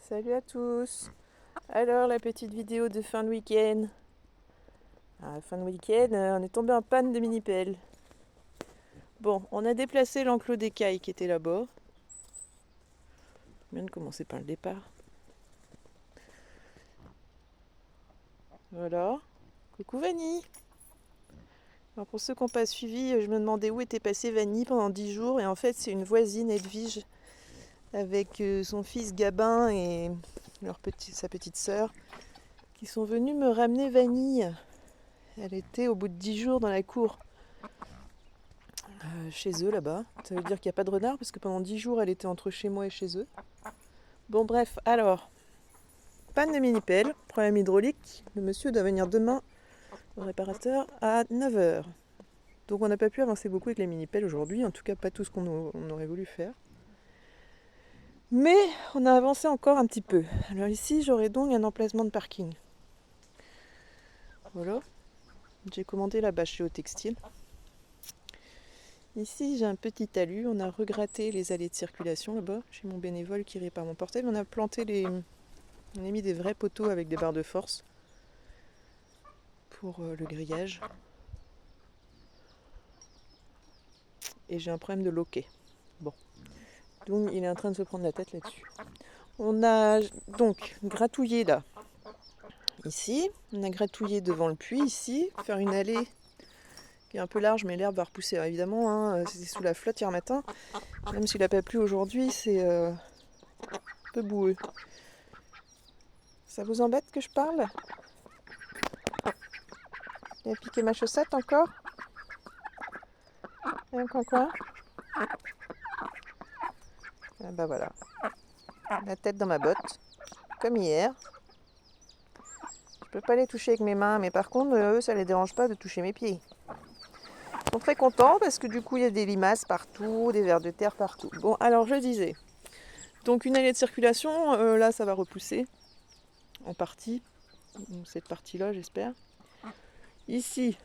Salut à tous. Alors la petite vidéo de fin de week-end. Fin de week-end, on est tombé en panne de mini-pelle. Bon, on a déplacé l'enclos d'écailles qui était là-bas. On vient de commencer par le départ. Voilà. Coucou Vanille. Alors pour ceux qui n'ont pas suivi, je me demandais où était passée Vanille pendant 10 jours. Et en fait, c'est une voisine, Edwige, avec son fils Gabin et sa petite sœur, qui sont venus me ramener Vanille. Elle était au bout de 10 jours dans la cour. Chez eux là-bas. Ça veut dire qu'il n'y a pas de renard parce que pendant 10 jours elle était entre chez moi et chez eux. Bon bref, alors, panne de mini-pelle, problème hydraulique. Le monsieur doit venir demain, le réparateur, à 9h. Donc on n'a pas pu avancer beaucoup avec les mini-pelles aujourd'hui, en tout cas pas tout ce qu'on aurait voulu faire. Mais on a avancé encore un petit peu. Alors ici j'aurai donc un emplacement de parking. Voilà. J'ai commandé la bâche au textile. Ici, j'ai un petit talus. On a regratté les allées de circulation là-bas, chez mon bénévole qui répare mon portail. On a on a mis des vrais poteaux avec des barres de force pour le grillage. Et j'ai un problème de loquet. Bon. Donc, il est en train de se prendre la tête là-dessus. On a donc gratouillé là. Ici, on a gratouillé devant le puits ici, faire une allée qui est un peu large, mais l'herbe va repousser. Alors, évidemment, c'était sous la flotte hier matin. Même s'il n'a pas plu aujourd'hui, c'est un peu boueux. Ça vous embête que je parle? Il a piqué ma chaussette encore? Un coin. Ah bah voilà. La tête dans ma botte. Comme hier. Je peux pas les toucher avec mes mains, mais par contre, eux, ça les dérange pas de toucher mes pieds. Ils sont très contents parce que du coup, il y a des limaces partout, des vers de terre partout. Bon, alors je disais. Donc une allée de circulation, là, ça va repousser. En partie. Cette partie-là, j'espère. Ici,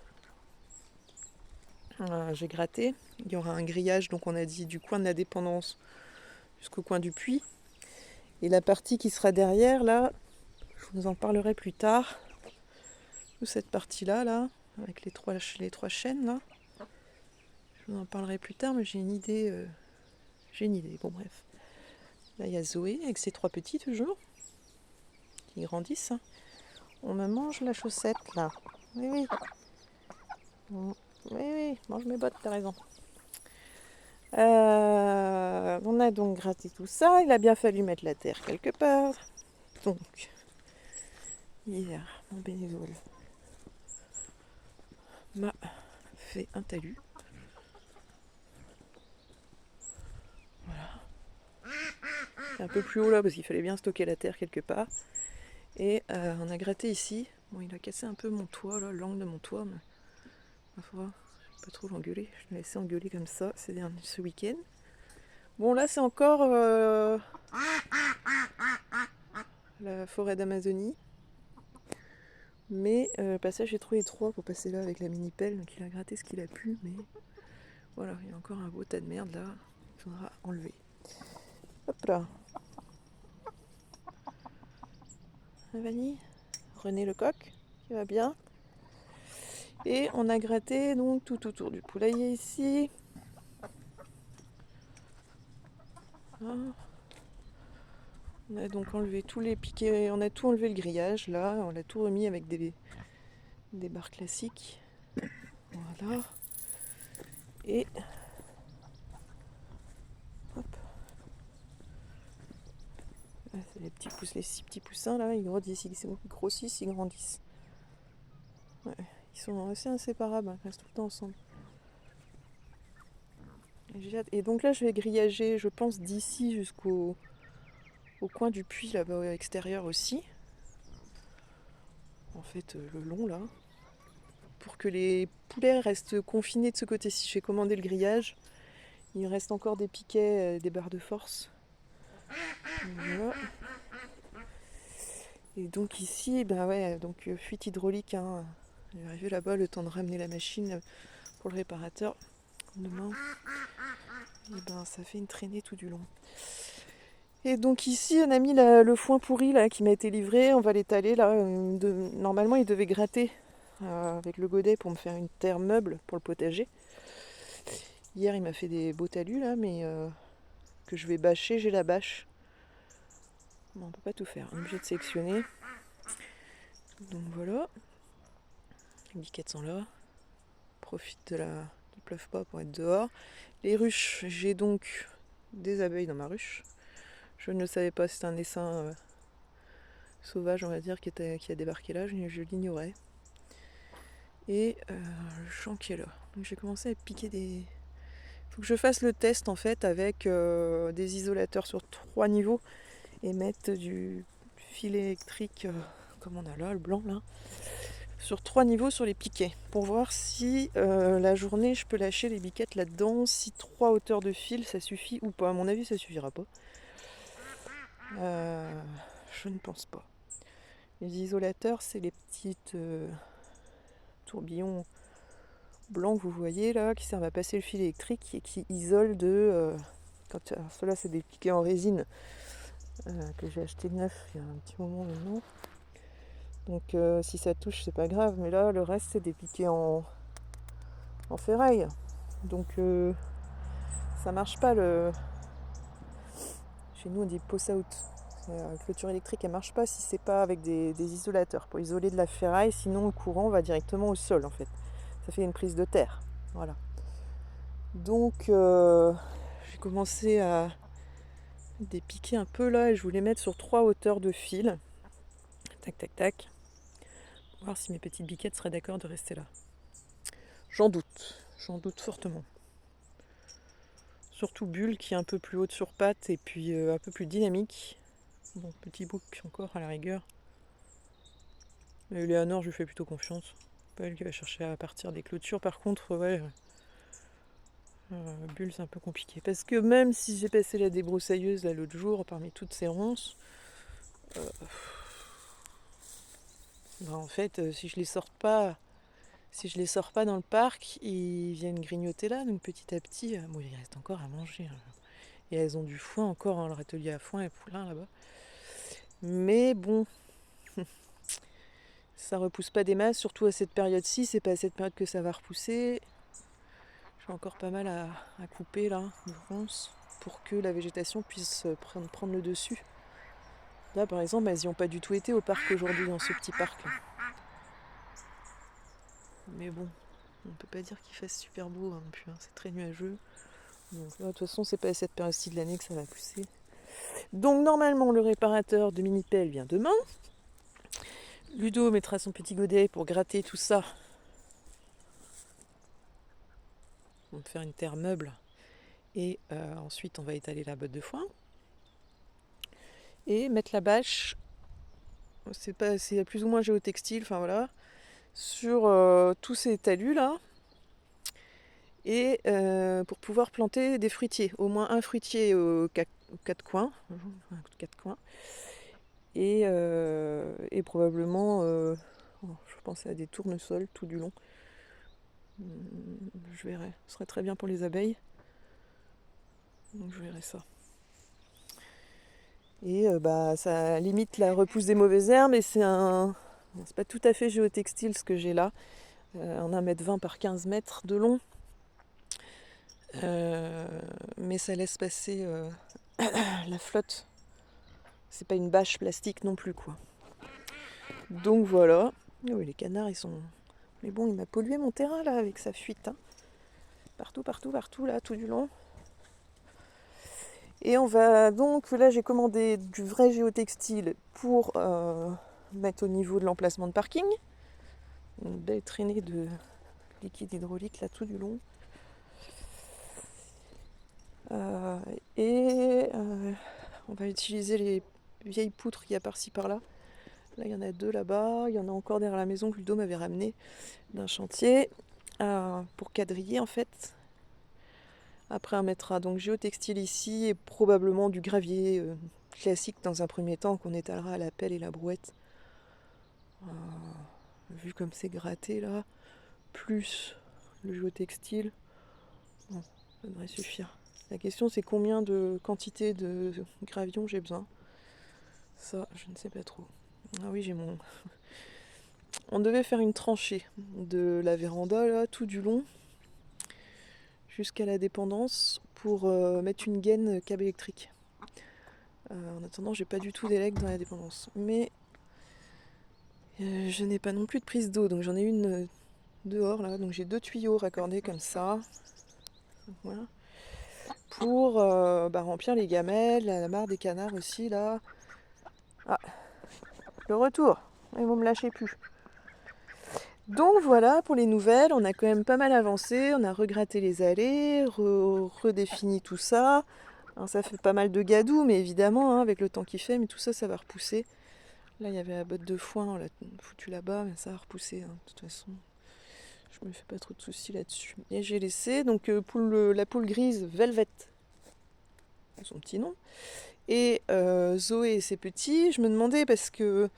j'ai gratté. Il y aura un grillage, donc on a dit du coin de la Dépendance jusqu'au coin du puits. Et la partie qui sera derrière, là, je vous en parlerai plus tard. Cette partie-là, là, avec les trois chaînes, là. Je vous en parlerai plus tard, mais j'ai une idée. Bon, bref. Là, il y a Zoé avec ses 3 petits, toujours, qui grandissent. On me mange la chaussette, là. Oui, oui. Oui, oui, mange mes bottes, t'as raison. On a donc gratté tout ça. Il a bien fallu mettre la terre quelque part. Donc, hier, mon bénévole m'a fait un talus. Voilà. C'est un peu plus haut là parce qu'il fallait bien stocker la terre quelque part. Et on a gratté ici. Bon, il a cassé un peu mon toit, là, l'angle de mon toit. Mais ma foi, je vais pas trop l'engueuler. Je l'ai laissé engueuler comme ça ce week-end. Bon, là, c'est encore la forêt d'Amazonie. Mais le passage est trop étroit pour passer là avec la mini-pelle. Donc il a gratté ce qu'il a pu. Mais voilà, il y a encore un beau tas de merde là. Il faudra enlever. Hop là. La vanille. René Lecoq, qui va bien. Et on a gratté donc tout autour du poulailler ici. On a donc enlevé tous les piquets, on a tout enlevé le grillage là, on l'a tout remis avec des barres classiques. Voilà. Et hop. Là, c'est les 6 petits poussins là, ils grossissent, ils grandissent. Ouais, ils sont assez inséparables, hein, ils restent tout le temps ensemble. Et donc là je vais grillager, je pense, d'ici jusqu'au coin du puits là-bas à l'extérieur aussi. En fait, le long là. Pour que les poulets restent confinés de ce côté-ci. J'ai commandé le grillage. Il reste encore des piquets, des barres de force. Voilà. Et donc ici, ben ouais, donc fuite hydraulique. Hein. Je vais arriver là-bas, le temps de ramener la machine pour le réparateur demain. Et ben ça fait une traînée tout du long. Et donc ici, on a mis le foin pourri là, qui m'a été livré. On va l'étaler là. Normalement, il devait gratter avec le godet pour me faire une terre meuble pour le potager. Hier, il m'a fait des beaux talus là, mais que je vais bâcher. J'ai la bâche. Bon, on peut pas tout faire. On est obligé de sélectionner. Donc voilà. Les biquettes sont là. Profite qu'il pleuve pas pour être dehors. Les ruches, j'ai donc des abeilles dans ma ruche. Je ne le savais pas, c'est un essaim sauvage, on va dire, qui a débarqué là, je l'ignorais. Et le champ qui est là. Donc j'ai commencé à piquer des... Il faut que je fasse le test en fait avec des isolateurs sur 3 niveaux et mettre du fil électrique, comme on a là, le blanc là, sur 3 niveaux sur les piquets, pour voir si la journée je peux lâcher les biquettes là-dedans, si 3 hauteurs de fil ça suffit ou pas. À mon avis ça suffira pas. Je ne pense pas. Les isolateurs, c'est les petites tourbillons blancs que vous voyez là, qui servent à passer le fil électrique et qui isolent de... ceux-là, c'est des piquets en résine que j'ai acheté neuf il y a un petit moment maintenant. Donc si ça touche, c'est pas grave. Mais là, le reste, c'est des piquets en ferraille. Donc ça marche pas le... Chez nous, on dit pose out. La clôture électrique, elle marche pas si c'est pas avec des isolateurs pour isoler de la ferraille. Sinon, le courant va directement au sol en fait. Ça fait une prise de terre. Voilà. Donc, j'ai commencé à dépiquer un peu là et je voulais mettre sur 3 hauteurs de fil. Tac, tac, tac. Voir si mes petites biquettes seraient d'accord de rester là. J'en doute fortement. Surtout Bulle qui est un peu plus haute sur pattes et puis un peu plus dynamique. Bon, petit bouc encore à la rigueur. Mais Léonore, je lui fais plutôt confiance. Pas elle qui va chercher à partir des clôtures. Par contre, ouais, Bulle, c'est un peu compliqué. Parce que même si j'ai passé la débroussailleuse là l'autre jour, parmi toutes ces ronces, en fait, si je les sors pas, dans le parc, ils viennent grignoter là. Donc petit à petit, bon, il reste encore à manger. Hein. Et elles ont du foin encore, hein, leur atelier à foin et poulain là-bas. Mais bon, ça repousse pas des masses, surtout à cette période-ci. C'est pas à cette période que ça va repousser. J'ai encore pas mal à couper là, de ronces, pour que la végétation puisse prendre le dessus. Là, par exemple, elles n'y ont pas du tout été au parc aujourd'hui, dans ce petit parc là. Mais bon, on peut pas dire qu'il fasse super beau hein, non plus, hein. C'est très nuageux. Donc là, de toute façon, c'est pas à cette période-ci de l'année que ça va pousser. Donc normalement, le réparateur de mini-pelle vient demain. Ludo mettra son petit godet pour gratter tout ça. On va faire une terre meuble. Et ensuite, on va étaler la botte de foin. Et mettre la bâche, c'est plus ou moins géotextile, enfin voilà, sur tous ces talus là. Et pour pouvoir planter des fruitiers, au moins un fruitier aux quatre coins. Et probablement, je pensais à des tournesols tout du long. Je verrai, ce serait très bien pour les abeilles. Donc je verrai ça. Et ça limite la repousse des mauvaises herbes et c'est pas tout à fait géotextile ce que j'ai là. En 1,20 m par 15 mètres de long. Mais ça laisse passer la flotte. C'est pas une bâche plastique non plus quoi. Donc voilà. Oh, les canards ils sont... Mais bon, il m'a pollué mon terrain là avec sa fuite. Hein. Partout là, tout du long. Et on va donc, là j'ai commandé du vrai géotextile pour mettre au niveau de l'emplacement de parking. Une belle traînée de liquide hydraulique là tout du long. On va utiliser les vieilles poutres qu'il y a par-ci par-là. Là il y en a 2 là-bas, il y en a encore derrière la maison que Ludo m'avait ramené d'un chantier pour quadriller en fait. Après on mettra donc géotextile ici et probablement du gravier classique dans un premier temps qu'on étalera à la pelle et la brouette. Vu comme c'est gratté là, plus le géotextile, bon, ça devrait suffire. La question c'est combien de quantité de gravion j'ai besoin. Ça, je ne sais pas trop. Ah oui, j'ai mon... On devait faire une tranchée de la véranda là, tout du long, jusqu'à la dépendance, pour mettre une gaine câble électrique. En attendant, j'ai pas du tout d'élec dans la dépendance. Mais je n'ai pas non plus de prise d'eau, donc j'en ai une dehors là. Donc j'ai 2 tuyaux raccordés comme ça. Voilà. Pour remplir les gamelles, la mare des canards aussi là. Ah, le retour. Ils vont me lâcher plus. Donc voilà pour les nouvelles, on a quand même pas mal avancé, on a regratté les allées, redéfini tout ça. Alors, ça fait pas mal de gadou, mais évidemment, hein, avec le temps qu'il fait, mais tout ça, ça va repousser. Là, il y avait la botte de foin, on l'a foutu là-bas, mais ça va repousser, hein, de toute façon. Je me fais pas trop de soucis là-dessus. Et j'ai laissé donc la poule grise Velvet, son petit nom, et Zoé et ses petits. Je me demandais parce que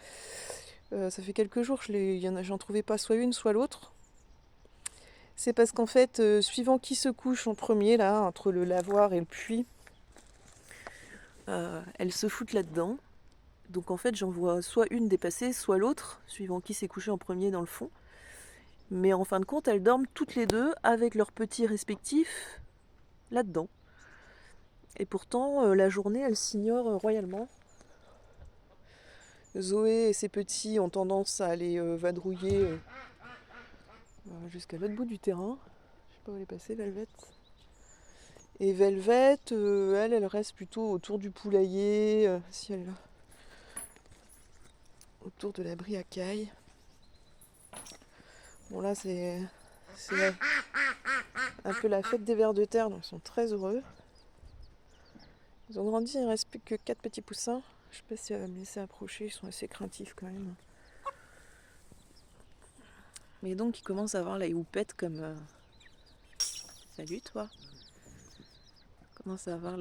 ça fait quelques jours que j'en trouvais pas soit une, soit l'autre. C'est parce qu'en fait, suivant qui se couche en premier, là, entre le lavoir et le puits, elles se foutent là-dedans. Donc en fait, j'en vois soit une dépasser, soit l'autre, suivant qui s'est couché en premier dans le fond. Mais en fin de compte, elles dorment toutes les deux avec leurs petits respectifs là-dedans. Et pourtant, la journée, elles s'ignorent royalement. Zoé et ses petits ont tendance à aller vadrouiller jusqu'à l'autre bout du terrain. Je sais pas où elle est passée, Velvet. Et Velvet, elle reste plutôt autour du poulailler, si elle est là. Autour de l'abri à caille. Bon là c'est un peu la fête des vers de terre, donc ils sont très heureux. Ils ont grandi, il ne reste plus que 4 petits poussins. Je sais pas si elle va me laisser approcher, ils sont assez craintifs quand même. Mais donc ils commencent à avoir la houppette comme... Salut toi. Ils commencent à avoir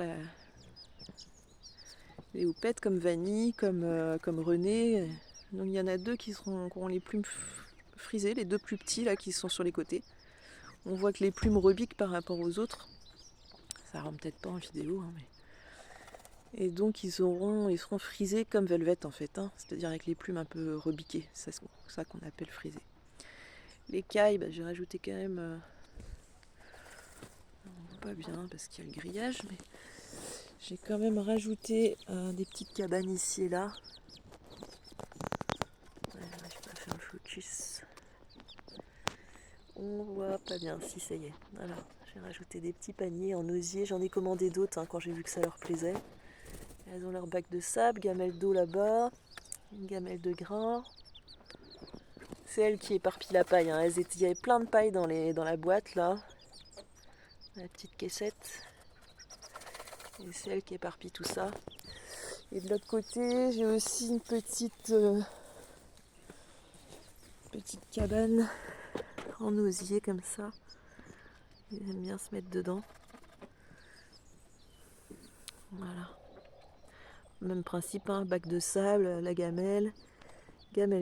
les houpettes comme Vanille, comme René. Donc il y en a 2 qui auront les plumes frisées, les 2 plus petits là qui sont sur les côtés. On voit que les plumes rebiquent par rapport aux autres. Ça rend peut-être pas en vidéo, hein, mais... Et donc ils seront frisés comme Velvet en fait, hein, c'est-à-dire avec les plumes un peu rebiquées, c'est ça qu'on appelle frisés. Les cailles, j'ai rajouté quand même... on voit pas bien parce qu'il y a le grillage, mais j'ai quand même rajouté des petites cabanes ici et là. Ouais, j'arrive pas à faire le focus. On voit pas bien, si ça y est. Voilà, j'ai rajouté des petits paniers en osier, j'en ai commandé d'autres hein, quand j'ai vu que ça leur plaisait. Elles ont leur bac de sable, gamelle d'eau là-bas, une gamelle de grains. C'est elle qui éparpille la paille. Hein. Il y avait plein de paille dans la boîte là, la petite caissette. Et c'est elle qui éparpille tout ça. Et de l'autre côté, j'ai aussi une petite cabane en osier comme ça. Ils aiment bien se mettre dedans. Voilà. Même principe, hein, bac de sable, la gamelle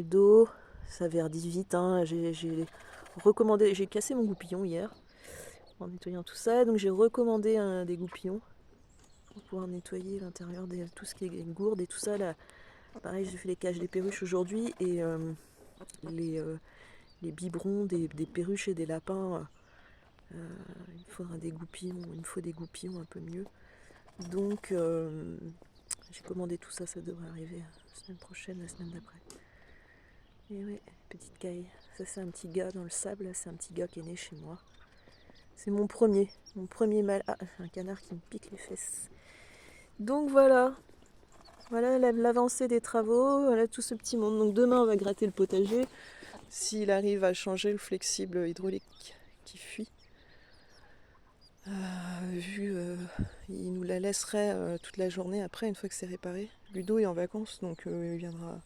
d'eau, ça verdit vite. Hein. J'ai cassé mon goupillon hier en nettoyant tout ça, donc j'ai recommandé des goupillons pour pouvoir nettoyer l'intérieur de tout ce qui est gourde et tout ça. Là, pareil, j'ai fait les cages des perruches aujourd'hui et les biberons des perruches et des lapins. Il faudra des goupillons, il me faut des goupillons un peu mieux. Donc j'ai commandé tout ça, ça devrait arriver la semaine prochaine, la semaine d'après. Et ouais, petite caille. Ça c'est un petit gars dans le sable, là, c'est un petit gars qui est né chez moi. C'est mon premier mâle. Ah, un canard qui me pique les fesses. Donc voilà l'avancée des travaux, voilà tout ce petit monde. Donc demain on va gratter le potager, s'il arrive à changer le flexible hydraulique qui fuit. Il nous la laisserait toute la journée après, une fois que c'est réparé. Ludo est en vacances, donc il viendra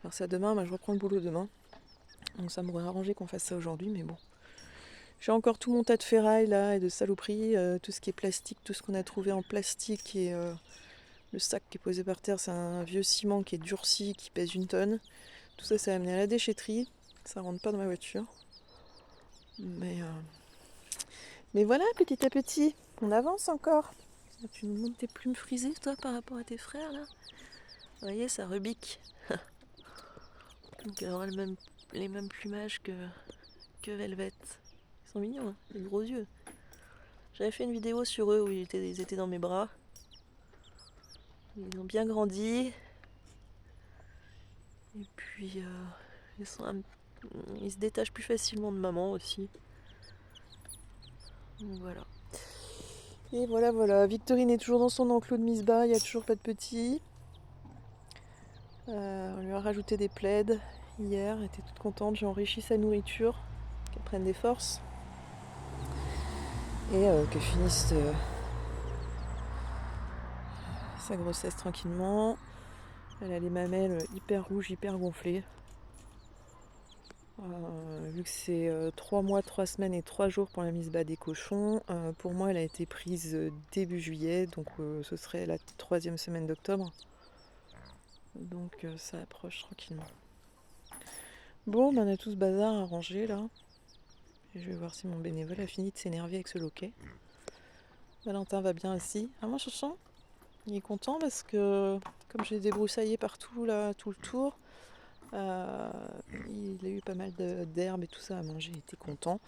faire ça demain. Je reprends le boulot demain. Donc ça m'aurait arrangé qu'on fasse ça aujourd'hui, mais bon. J'ai encore tout mon tas de ferraille là et de saloperies, tout ce qui est plastique, tout ce qu'on a trouvé en plastique et le sac qui est posé par terre, c'est un vieux ciment qui est durci, qui pèse 1 tonne. Tout ça, ça a amené à la déchetterie. Ça rentre pas dans ma voiture. Mais voilà, petit à petit. On avance encore. Tu nous montres tes plumes frisées, toi, par rapport à tes frères, là. Vous voyez, ça rebique. Donc elle aura les mêmes plumages que Velvet. Ils sont mignons, hein, les gros yeux. J'avais fait une vidéo sur eux où ils étaient dans mes bras. Ils ont bien grandi. Et puis ils se détachent plus facilement de maman aussi. Donc voilà. Et voilà. Victorine est toujours dans son enclos de Misbah, il n'y a toujours pas de petits. On lui a rajouté des plaids hier, elle était toute contente. J'ai enrichi sa nourriture, qu'elle prenne des forces. Et qu'elle finisse sa grossesse tranquillement. Elle a les mamelles hyper rouges, hyper gonflées. Vu que c'est 3 mois, 3 semaines et 3 jours pour la mise bas des cochons, pour moi elle a été prise début juillet, donc ce serait la 3e semaine d'octobre. Donc ça approche tranquillement. Bon, ben on a tout ce bazar à ranger là. Et je vais voir si mon bénévole a fini de s'énerver avec ce loquet. Valentin va bien aussi. Ah moi Chouchon, il est content parce que comme j'ai débroussaillé partout là, tout le tour, il a eu pas mal d'herbes et tout ça à manger, il était content.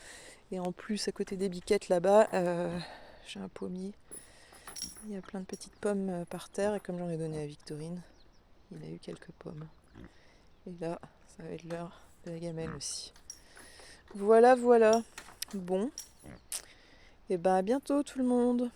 Et en plus, à côté des biquettes là-bas, j'ai un pommier. Il y a plein de petites pommes par terre et comme j'en ai donné à Victorine, il a eu quelques pommes. Et là, ça va être l'heure de la gamelle aussi. Voilà. Bon, et ben à bientôt tout le monde.